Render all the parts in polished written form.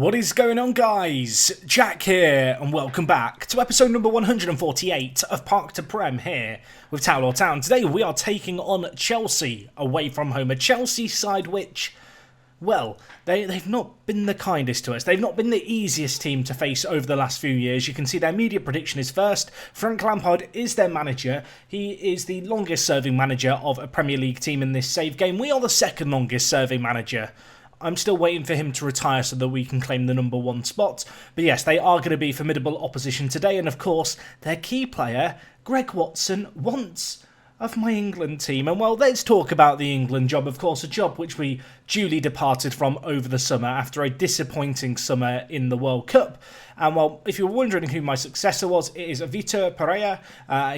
What is going on, guys? Jack here, and welcome back to episode number 148 of Park to Prem here with Town or Town. Today we are taking on Chelsea away from home, a Chelsea side which, well, they've not been the kindest to us. They've not been the easiest team to face over the last few years. You can see their media prediction is first. Frank Lampard is their manager. He is the longest serving manager of a Premier League team in this save game. We are the second longest serving manager. I'm still waiting for him to retire so that we can claim the number one spot. But yes, they are going to be formidable opposition today. And of course, their key player, Greg Watson, wants of my England team. And well, let's talk about the England job. Of course, a job which we duly departed from over the summer after a disappointing summer in the World Cup. And well, if you're wondering who my successor was, it is Vitor Pereira.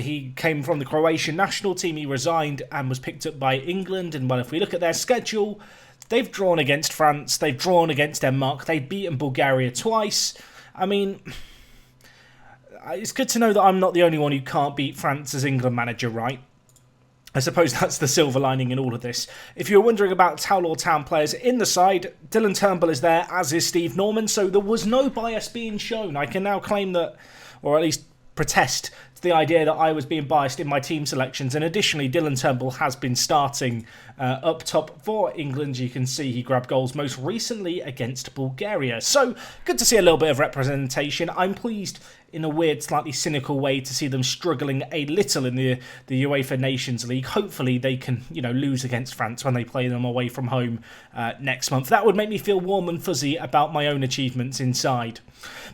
He came from the Croatian national team. He resigned and was picked up by England. And well, if we look at their schedule, they've drawn against France, they've drawn against Denmark, they've beaten Bulgaria twice. I mean, it's good to know that I'm not the only one who can't beat France as England manager, right? I suppose that's the silver lining in all of this. If you're wondering about Town or Town players in the side, Dylan Turnbull is there, as is Steve Norman, so there was no bias being shown. I can now claim that, or at least protest to the idea that I was being biased in my team selections. And additionally, Dylan Turnbull has been starting up top for England. You can see he grabbed goals most recently against Bulgaria. So good to see a little bit of representation. I'm pleased in a weird, slightly cynical way to see them struggling a little in the UEFA Nations League. Hopefully they can, lose against France when they play them away from home next month. That would make me feel warm and fuzzy about my own achievements inside.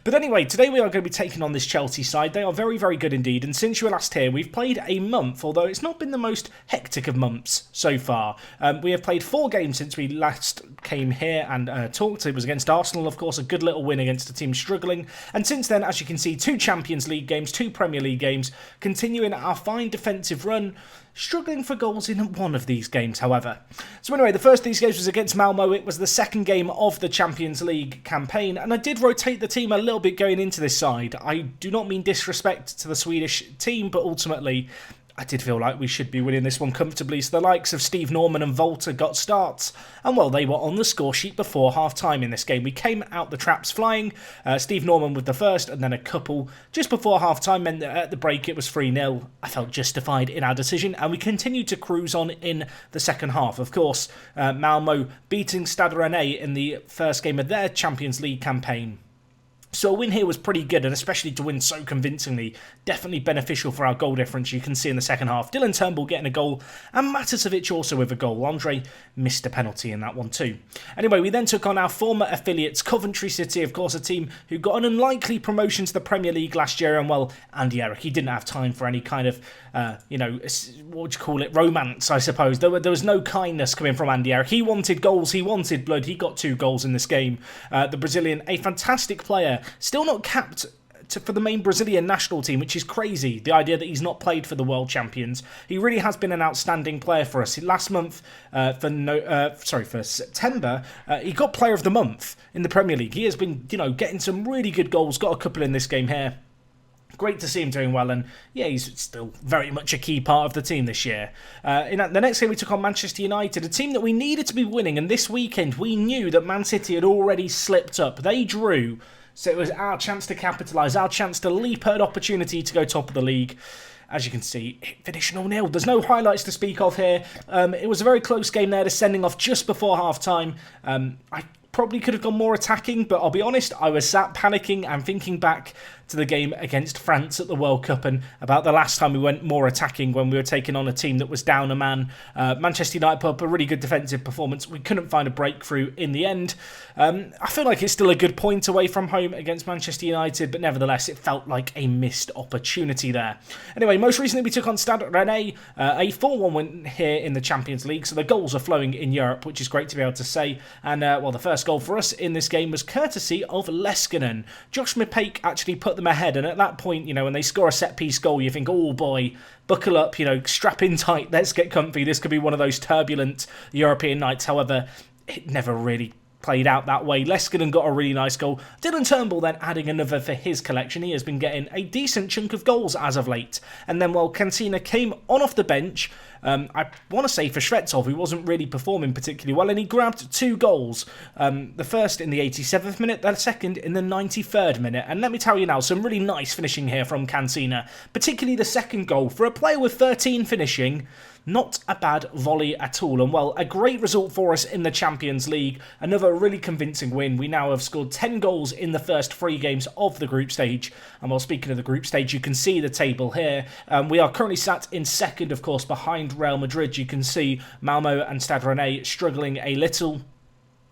But anyway, today we are going to be taking on this Chelsea side. They are very, very good indeed. And since you were last here, we've played a month, although it's not been the most hectic of months so far. We have played 4 games since we last came here and talked. It was against Arsenal, of course, a good little win against a team struggling. And since then, as you can see, 2 Champions League games, 2 Premier League games, continuing our fine defensive run. Struggling for goals in one of these games, however. So anyway, the first of these games was against Malmo. It was the second game of the Champions League campaign, and I did rotate the team a little bit going into this side. I do not mean disrespect to the Swedish team, but ultimately I did feel like we should be winning this one comfortably, so the likes of Steve Norman and Volta got starts, and well, they were on the score sheet before half-time in this game. We came out the traps flying, Steve Norman with the first, and then a couple just before half-time meant that at the break it was 3-0. I felt justified in our decision, and we continued to cruise on in the second half. Of course, Malmo beating Stade Rennais in the first game of their Champions League campaign. So a win here was pretty good, and especially to win so convincingly, definitely beneficial for our goal difference. You can see in the second half, Dylan Turnbull getting a goal, and Matasovic also with a goal. Andre missed a penalty in that one too. Anyway, we then took on our former affiliates, Coventry City, of course, a team who got an unlikely promotion to the Premier League last year, and well, Andy Eric, he didn't have time for any kind of, what would you call it, romance, I suppose. There was no kindness coming from Andy Eric. He wanted goals, he wanted blood, he got 2 goals in this game. The Brazilian, a fantastic player, still not capped for the main Brazilian national team, which is crazy. The idea that he's not played for the world champions. He really has been an outstanding player for us. Last month, for September, he got Player of the Month in the Premier League. He has been, getting some really good goals. Got a couple in this game here. Great to see him doing well, and yeah, he's still very much a key part of the team this year. In the next game, we took on Manchester United, a team that we needed to be winning, and this weekend we knew that Man City had already slipped up. They drew, so it was our chance to capitalise, our chance to leap at an opportunity to go top of the league. As you can see, it finished 0-0. There's no highlights to speak of here. It was a very close game there, to sending off just before half-time. I probably could have gone more attacking, but I'll be honest, I was sat panicking and thinking back to the game against France at the World Cup and about the last time we went more attacking when we were taking on a team that was down a man. Manchester United put up a really good defensive performance. We couldn't find a breakthrough in the end. I feel like it's still a good point away from home against Manchester United, but nevertheless, it felt like a missed opportunity there. Anyway, most recently we took on Stade Rennais, a 4-1 win here in the Champions League, so the goals are flowing in Europe, which is great to be able to say. And well, the first goal for us in this game was courtesy of Leskinen. Josh Mipake actually put them ahead, and at that point, when they score a set-piece goal, you think, oh boy, buckle up, strap in tight, let's get comfy. This could be one of those turbulent European nights. However, it never really played out that way. Leskinen got a really nice goal. Dylan Turnbull then adding another for his collection. He has been getting a decent chunk of goals as of late. And then while Cantina came on off the bench, I want to say for SHVETSOV, he wasn't really performing particularly well, and he grabbed 2 goals. The first in the 87th minute, the second in the 93rd minute. And let me tell you now, some really nice finishing here from Cantina, particularly the second goal. For a player with 13 finishing, not a bad volley at all. And well, a great result for us in the Champions League. Another really convincing win. We now have scored 10 goals in the first 3 games of the group stage. And while speaking of the group stage, you can see the table here. We are currently sat in second, of course, behind Real Madrid. You can see Malmo and Stade Rennais struggling a little.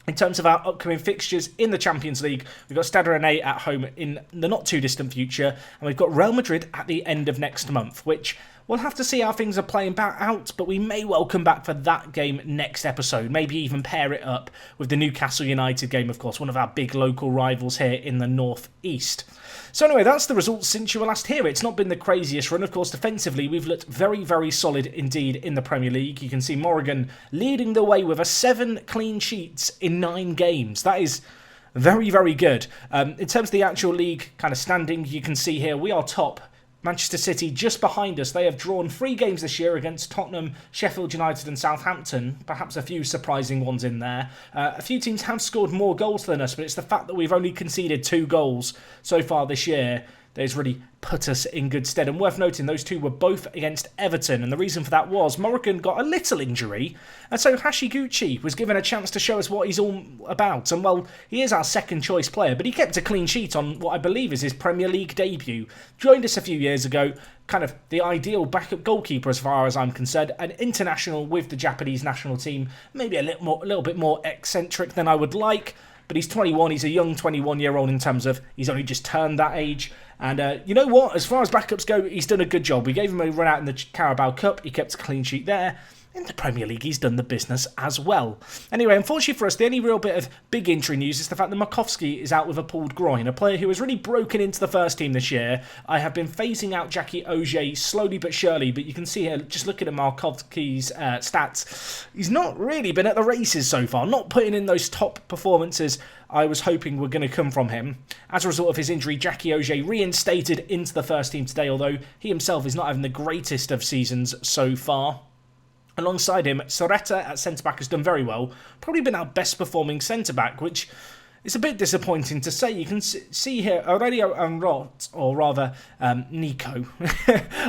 In terms of our upcoming fixtures in the Champions League, we've got Stade Rennais at home in the not-too-distant future, and we've got Real Madrid at the end of next month, which we'll have to see how things are playing out, but we may well come back for that game next episode, maybe even pair it up with the Newcastle United game, of course, one of our big local rivals here in the North East. So anyway, that's the results since you were last here. It's not been the craziest run. Of course, defensively, we've looked very, very solid indeed in the Premier League. You can see Morrigan leading the way with a 7 clean sheets in 9 games. That is very, very good. In terms of the actual league kind of standing, you can see here we are top. Manchester City just behind us. They have drawn 3 games this year against Tottenham, Sheffield United and Southampton. Perhaps a few surprising ones in there. A few teams have scored more goals than us, but it's the fact that we've only conceded 2 goals so far this year that has really put us in good stead. And worth noting, those 2 were both against Everton. And the reason for that was Morrigan got a little injury. And so Hashiguchi was given a chance to show us what he's all about. And well, he is our second choice player, but he kept a clean sheet on what I believe is his Premier League debut. Joined us a few years ago. Kind of the ideal backup goalkeeper as far as I'm concerned. An international with the Japanese national team. Maybe a little bit more eccentric than I would like. But he's 21. He's a young 21-year-old in terms of he's only just turned that age. And you know what? As far as backups go, he's done a good job. We gave him a run out in the Carabao Cup. He kept a clean sheet there. In the Premier League, he's done the business as well. Anyway, unfortunately for us, the only real bit of big injury news is the fact that Markowski is out with a pulled groin, a player who has really broken into the first team this year. I have been phasing out Jackie Auger slowly but surely, but you can see here, just looking at Markowski's stats, he's not really been at the races so far, not putting in those top performances I was hoping were going to come from him. As a result of his injury, Jackie Auger reinstated into the first team today, although he himself is not having the greatest of seasons so far. Alongside him, Soretta at centre-back has done very well. Probably been our best performing centre-back, which is a bit disappointing to say. You can see here, Aurelio and Rot, or rather Nico,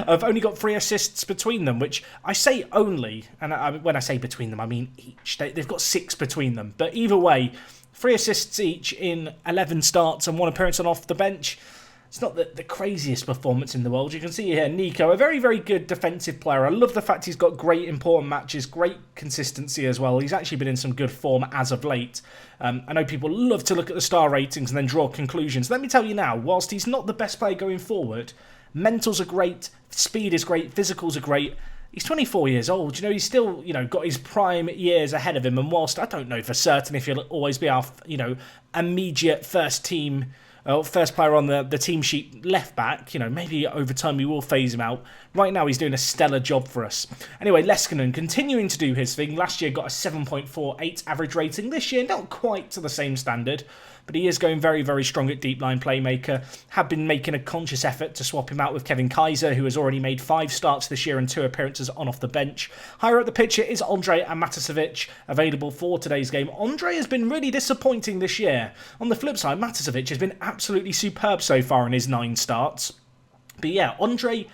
have only got 3 assists between them, which I say only, and when I say between them, I mean each. They've got 6 between them. But either way, 3 assists each in 11 starts and 1 appearance on off the bench. It's not the craziest performance in the world. You can see here Nico, a very, very good defensive player. I love the fact he's got great important matches, great consistency as well. He's actually been in some good form as of late. I know people love to look at the star ratings and then draw conclusions. Let me tell you now, whilst he's not the best player going forward, mentals are great, speed is great, physicals are great. He's 24 years old. You know, he's still, got his prime years ahead of him. And whilst I don't know for certain if he'll always be our, immediate first team, first player on the team sheet left back, maybe over time we will phase him out. Right now he's doing a stellar job for us. Anyway, Leskinen continuing to do his thing. Last year got a 7.48 average rating. This year not quite to the same standard, but he is going very, very strong at deep line playmaker. Have been making a conscious effort to swap him out with Kevin Kaiser, who has already made 5 starts this year and 2 appearances on off the bench. Higher up the pitch is Andre and Matasevic, available for today's game. Andre has been really disappointing this year. On the flip side, Matasevic has been absolutely superb so far in his 9 starts. But yeah, Andre,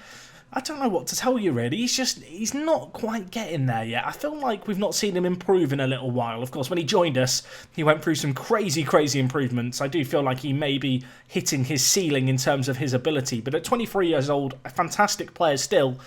I don't know what to tell you really. He's not quite getting there yet. I feel like we've not seen him improve in a little while. Of course, when he joined us, he went through some crazy, crazy improvements. I do feel like he may be hitting his ceiling in terms of his ability. But at 23 years old, a fantastic player still.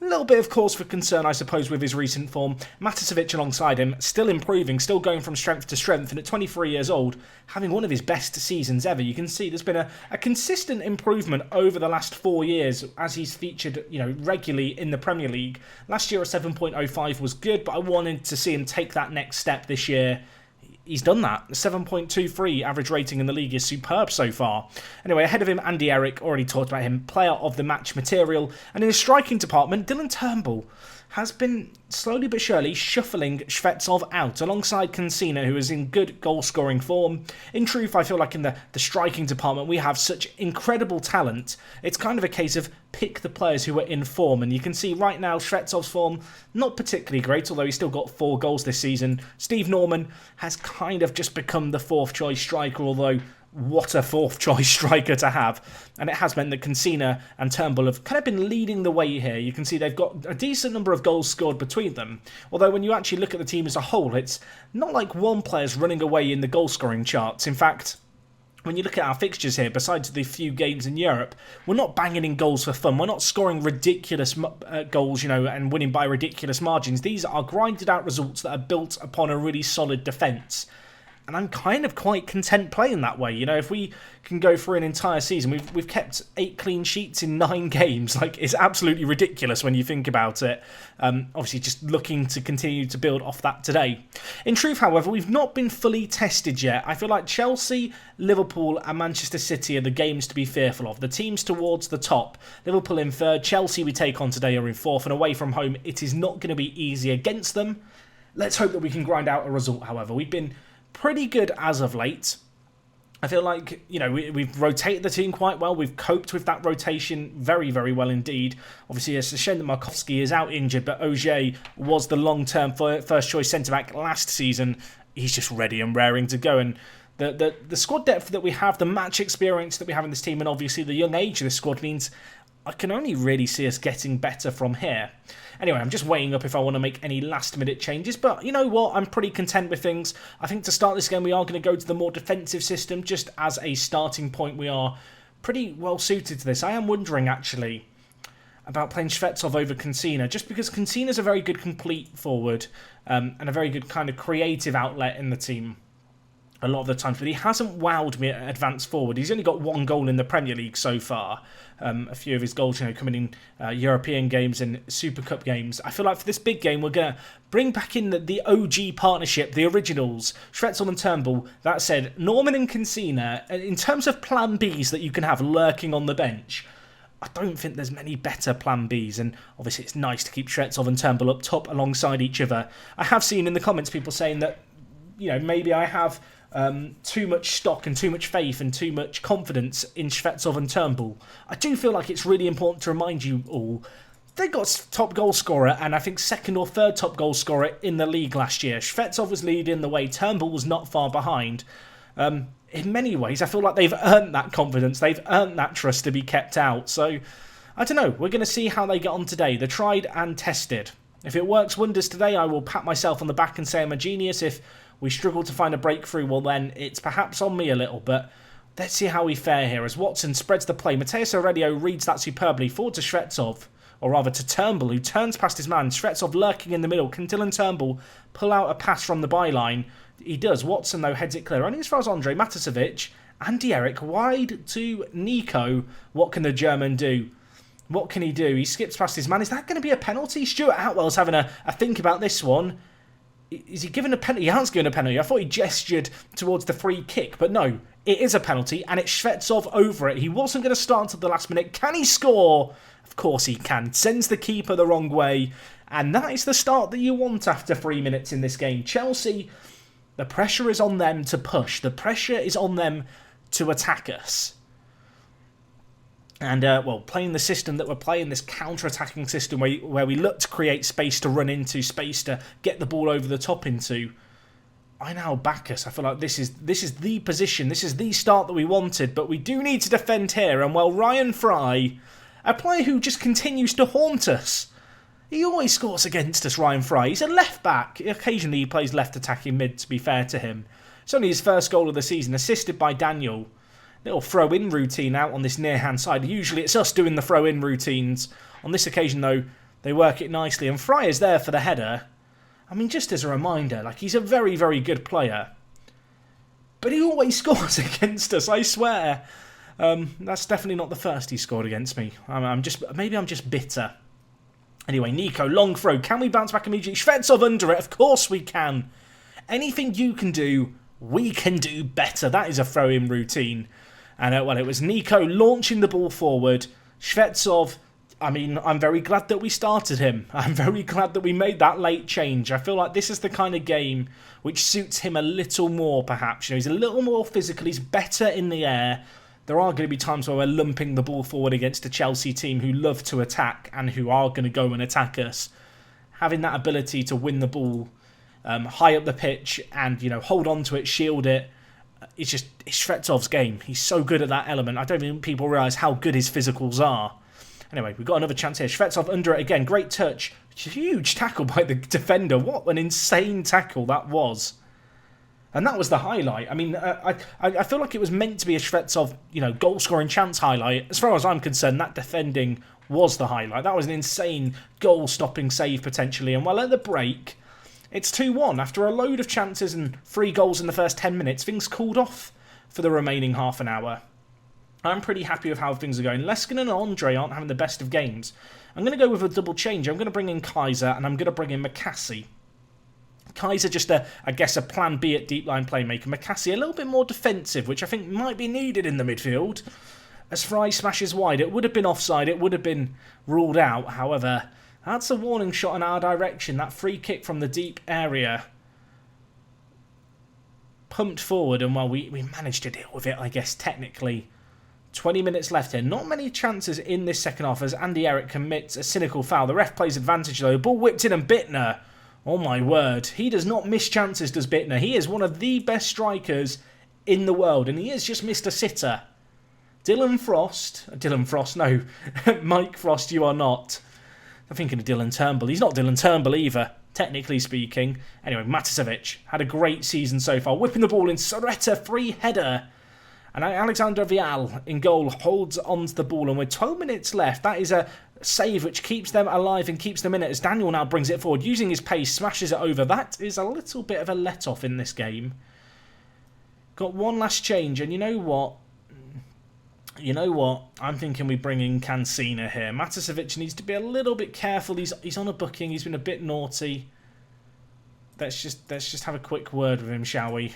A little bit of cause for concern, I suppose, with his recent form. Matasevic alongside him, still improving, still going from strength to strength, and at 23 years old, having one of his best seasons ever. You can see there's been a consistent improvement over the last 4 years as he's featured, regularly in the Premier League. Last year at 7.05 was good, but I wanted to see him take that next step this year. he's done that. 7.23 average rating in the league is superb so far. Anyway, ahead of him, Andy Eric, already talked about him, player of the match material. And in the striking department, Dylan Turnbull has been slowly but surely shuffling SHVETSOV out alongside Cancina, who is in good goal-scoring form. In truth, I feel like in the striking department we have such incredible talent. It's kind of a case of pick the players who are in form, and you can see right now SHVETSOV's form not particularly great, although he's still got 4 goals this season. Steve Norman has kind of just become the 4th choice striker, although what a 4th choice striker to have. And it has meant that Cancina and Turnbull have kind of been leading the way here. You can see they've got a decent number of goals scored between them. Although when you actually look at the team as a whole, it's not like one player's running away in the goal scoring charts. In fact, when you look at our fixtures here, besides the few games in Europe, we're not banging in goals for fun. We're not scoring ridiculous goals, and winning by ridiculous margins. These are grinded out results that are built upon a really solid defence. And I'm kind of quite content playing that way. If we can go through an entire season, we've kept 8 clean sheets in 9 games. Like, it's absolutely ridiculous when you think about it. Obviously, just looking to continue to build off that today. In truth, however, we've not been fully tested yet. I feel like Chelsea, Liverpool and Manchester City are the games to be fearful of. The teams towards the top. Liverpool in 3rd, Chelsea we take on today are in 4th, and away from home, it is not going to be easy against them. Let's hope that we can grind out a result, however. We've been pretty good as of late. I feel like, we've rotated the team quite well. We've coped with that rotation very, very well indeed. Obviously, it's a shame that Markowski is out injured, but Auger was the long-term first-choice centre-back last season. He's just ready and raring to go. And the squad depth that we have, the match experience that we have in this team, and obviously the young age of this squad means I can only really see us getting better from here. Anyway, I'm just weighing up if I want to make any last-minute changes, but you know what? I'm pretty content with things. I think to start this game, we are going to go to the more defensive system. Just as a starting point, we are pretty well suited to this. I am wondering, actually, about playing SHVETSOV over Cancina, just because Cancina's a very good complete forward and a very good kind of creative outlet in the team a lot of the times, but he hasn't wowed me at advanced forward. He's only got 1 goal in the Premier League so far. A few of his goals, coming in European games and Super Cup games. I feel like for this big game, we're going to bring back in the OG partnership, the originals, SHVETSOV and Turnbull. That said, Norman and Cancina, in terms of plan Bs that you can have lurking on the bench, I don't think there's many better plan Bs, and obviously it's nice to keep SHVETSOV and Turnbull up top alongside each other. I have seen in the comments people saying that, maybe I have too much stock and too much faith and too much confidence in SHVETSOV and Turnbull. I do feel like it's really important to remind you all, they got top goal scorer and I think 2nd or 3rd top goal scorer in the league last year. SHVETSOV was leading the way, Turnbull was not far behind. In many ways, I feel like they've earned that confidence, they've earned that trust to be kept out. So, I don't know, we're going to see how they get on today. They're tried and tested. If it works wonders today, I will pat myself on the back and say I'm a genius. If we struggle to find a breakthrough, well then it's perhaps on me a little, but let's see how we fare here as Watson spreads the play. Mateus Aurelio reads that superbly forward to SHVETSOV, or rather to Turnbull, who turns past his man. SHVETSOV lurking in the middle. Can Dylan Turnbull pull out a pass from the byline? He does. Watson, though, heads it clear. Only as far as Andre Matasevic. Andy Eric wide to Nico. What can the German do? What can he do? He skips past his man. Is that going to be a penalty? Stuart Atwell's having a think about this one. Is he given a penalty? He hasn't given a penalty. I thought he gestured towards the free kick, but no, it is a penalty, and it's SHVETSOV over it. He wasn't going to start until the last minute. Can he score? Of course he can. Sends the keeper the wrong way, and that is the start that you want after 3 minutes in this game. Chelsea, the pressure is on them to push. The pressure is on them to attack us. And, playing the system that we're playing, this counter-attacking system where we look to create space to run into, space to get the ball over the top into, I now back us. I feel like this is the position, this is the start that we wanted, but we do need to defend here. And, Ryan Fry, a player who just continues to haunt us. He always scores against us, Ryan Fry. He's a left-back. Occasionally he plays left attacking mid, to be fair to him. It's only his 1st goal of the season, assisted by Daniel. Little throw-in routine out on this near-hand side. Usually it's us doing the throw-in routines. On this occasion, though, they work it nicely. And Fry is there for the header. I mean, just as a reminder, he's a very, very good player. But he always scores against us, I swear. That's definitely not the first he scored against me. Maybe I'm just bitter. Anyway, Nico, long throw. Can we bounce back immediately? SHVETSOV under it. Of course we can. Anything you can do, we can do better. That is a throw-in routine. And, it was Nico launching the ball forward. SHVETSOV, I mean, I'm very glad that we started him. I'm very glad that we made that late change. I feel like this is the kind of game which suits him a little more, perhaps. He's a little more physical. He's better in the air. There are going to be times where we're lumping the ball forward against a Chelsea team who love to attack and who are going to go and attack us. Having that ability to win the ball high up the pitch and, hold on to it, shield it, it's SHVETSOV's game. He's so good at that element. I don't think people realise how good his physicals are. Anyway, we've got another chance here. SHVETSOV under it again. Great touch. Huge tackle by the defender. What an insane tackle that was. And that was the highlight. I mean, I feel like it was meant to be a SHVETSOV, goal-scoring chance highlight. As far as I'm concerned, that defending was the highlight. That was an insane goal-stopping save, potentially. And at the break, it's 2-1. After a load of chances and 3 goals in the first 10 minutes, things cooled off for the remaining half an hour. I'm pretty happy with how things are going. Leskin and Andre aren't having the best of games. I'm going to go with a double change. I'm going to bring in Kaiser and I'm going to bring in McCassie. Kaiser just, a plan B at deep line playmaker. McCassie a little bit more defensive, which I think might be needed in the midfield. As Fry smashes wide, it would have been offside. It would have been ruled out. However, that's a warning shot in our direction. That free kick from the deep area. Pumped forward and, we managed to deal with it, I guess, technically. 20 minutes left here. Not many chances in this second half as Andy Eric commits a cynical foul. The ref plays advantage though. Ball whipped in and Bittner. Oh my word. He does not miss chances, does Bittner. He is one of the best strikers in the world and he is just Mr. Sitter. Dylan Frost. No. Mike Frost, you are not. I'm thinking of Dylan Turnbull. He's not Dylan Turnbull either, technically speaking. Anyway, Maticevic had a great season so far. Whipping the ball in. Soretta, free header. And Alexander Vial in goal holds on to the ball. And with 12 minutes left, that is a save which keeps them alive and keeps them in it. As Daniel now brings it forward, using his pace, smashes it over. That is a little bit of a let-off in this game. Got one last change. And you know what? I'm thinking we bring in Cancina here. Maticevic needs to be a little bit careful. He's on a booking. He's been a bit naughty. Let's just have a quick word with him, shall we?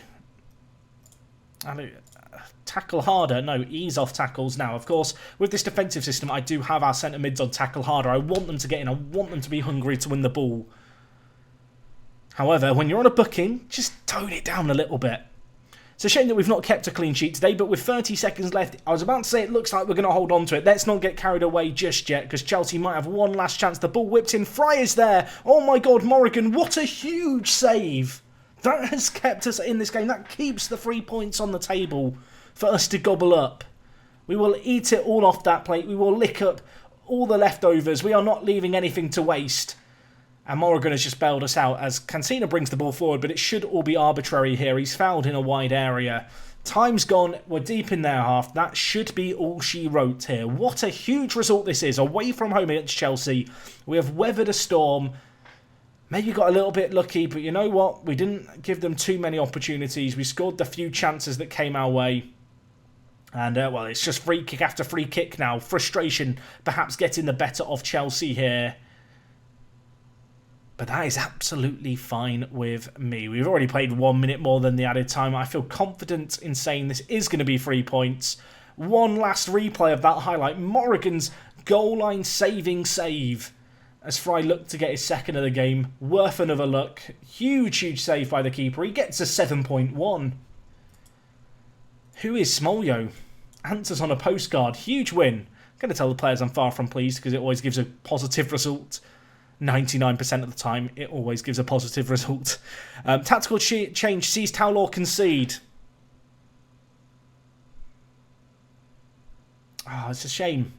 Tackle harder. No, ease off tackles now. Of course, with this defensive system, I do have our centre mids on tackle harder. I want them to get in. I want them to be hungry to win the ball. However, when you're on a booking, just tone it down a little bit. It's a shame that we've not kept a clean sheet today, but with 30 seconds left, I was about to say it looks like we're going to hold on to it. Let's not get carried away just yet, because Chelsea might have one last chance. The ball whipped in. Fry is there. Oh my God, Morrigan, what a huge save. That has kept us in this game. That keeps the 3 points on the table for us to gobble up. We will eat it all off that plate. We will lick up all the leftovers. We are not leaving anything to waste. And Morrigan has just bailed us out as Cancina brings the ball forward, but it should all be arbitrary here. He's fouled in a wide area. Time's gone. We're deep in their half. That should be all she wrote here. What a huge result this is. Away from home against Chelsea. We have weathered a storm. Maybe got a little bit lucky, but you know what? We didn't give them too many opportunities. We scored the few chances that came our way. And, it's just free kick after free kick now. Frustration perhaps getting the better of Chelsea here. But that is absolutely fine with me. We've already played 1 minute more than the added time. I feel confident in saying this is going to be 3 points. One last replay of that highlight. Morrigan's goal line saving save. As Fry looked to get his second of the game. Worth another look. Huge save by the keeper. He gets a 7.1. Who is Smolyo? Answers on a postcard. Huge win. I'm going to tell the players I'm far from pleased because it always gives a positive result. 99% of the time, it always gives a positive result. Tactical change sees Taulor concede. It's a shame.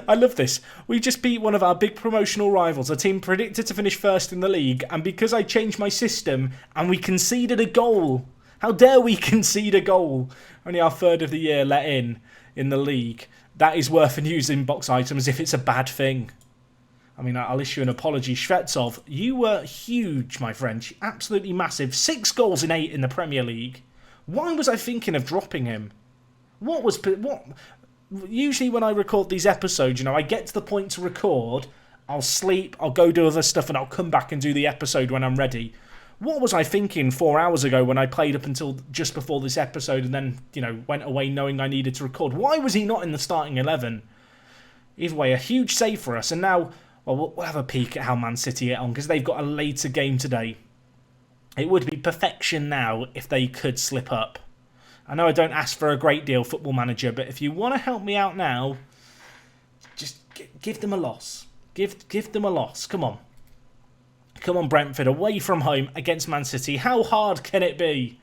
I love this. We just beat one of our big promotional rivals, a team predicted to finish first in the league, and because I changed my system and we conceded a goal. How dare we concede a goal? Only our third of the year let in the league. That is worth a news inbox item as if it's a bad thing. I mean, I'll issue an apology. SHVETSOV, you were huge, my friend. Absolutely massive. 6 goals in 8 in the Premier League. Why was I thinking of dropping him? What? Usually when I record these episodes, I get to the point to record, I'll sleep, I'll go do other stuff, and I'll come back and do the episode when I'm ready. What was I thinking 4 hours ago when I played up until just before this episode and then, you know, went away knowing I needed to record? Why was he not in the starting 11? Either way, a huge save for us. And now, well, we'll have a peek at how Man City get on because they've got a later game today. It would be perfection now if they could slip up. I know I don't ask for a great deal, Football Manager, but if you want to help me out now, just give them a loss. Give them a loss. Come on. Come on, Brentford, away from home against Man City. How hard can it be?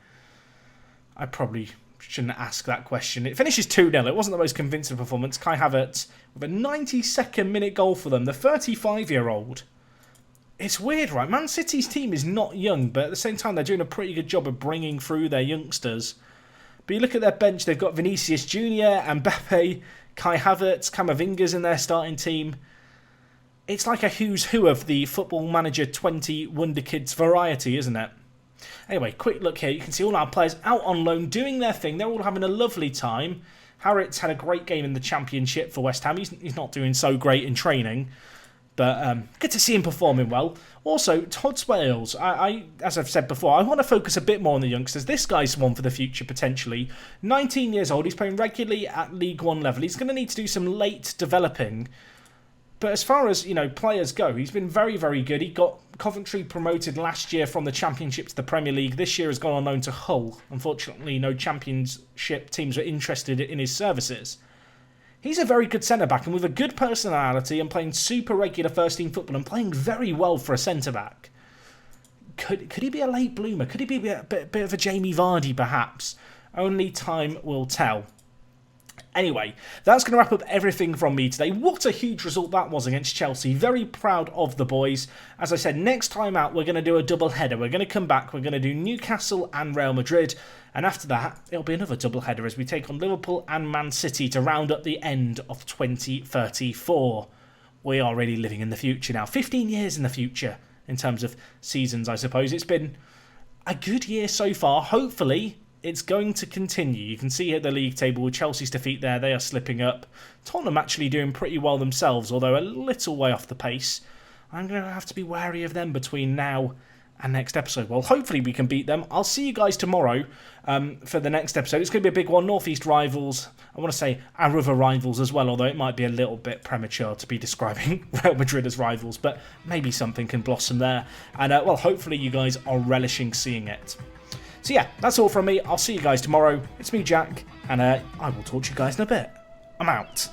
I probably shouldn't ask that question. It finishes 2-0. It wasn't the most convincing performance. Kai Havertz with a 92nd minute goal for them. The 35-year-old. It's weird, right? Man City's team is not young, but at the same time, they're doing a pretty good job of bringing through their youngsters. But you look at their bench, they've got Vinicius Jr., Mbappe, Kai Havertz, Camavinga's in their starting team. It's like a who's who of the Football Manager 20 Wonder Kids variety, isn't it? Anyway, quick look here. You can see all our players out on loan doing their thing. They're all having a lovely time. Havertz had a great game in the Championship for West Ham. He's not doing so great in training. But good to see him performing well. Also, Todd Wales, as I've said before, I want to focus a bit more on the youngsters. This guy's one for the future, potentially. 19 years old. He's playing regularly at League One level. He's going to need to do some late developing. But as far as, you know, players go, he's been very, very good. He got Coventry promoted last year from the Championship to the Premier League. This year has gone on loan to Hull. Unfortunately, no Championship teams were interested in his services. He's a very good centre-back and with a good personality and playing super regular first-team football and playing very well for a centre-back. Could he be a late bloomer? Could he be a bit of a Jamie Vardy, perhaps? Only time will tell. Anyway, that's going to wrap up everything from me today. What a huge result that was against Chelsea. Very proud of the boys. As I said, next time out, we're going to do a double header. We're going to come back. We're going to do Newcastle and Real Madrid. And after that, it'll be another double header as we take on Liverpool and Man City to round up the end of 2034. We are really living in the future now. 15 years in the future in terms of seasons, I suppose. It's been a good year so far. Hopefully, it's going to continue. You can see here the league table with Chelsea's defeat there. They are slipping up. Tottenham actually doing pretty well themselves, although a little way off the pace. I'm going to have to be wary of them between now and next episode. Well, hopefully we can beat them. I'll see you guys tomorrow for the next episode. It's going to be a big one. Northeast rivals. I want to say our other rivals as well, although it might be a little bit premature to be describing Real Madrid as rivals, but maybe something can blossom there. And, well, hopefully you guys are relishing seeing it. So yeah, that's all from me. I'll see you guys tomorrow. It's me, Jack, and I will talk to you guys in a bit. I'm out.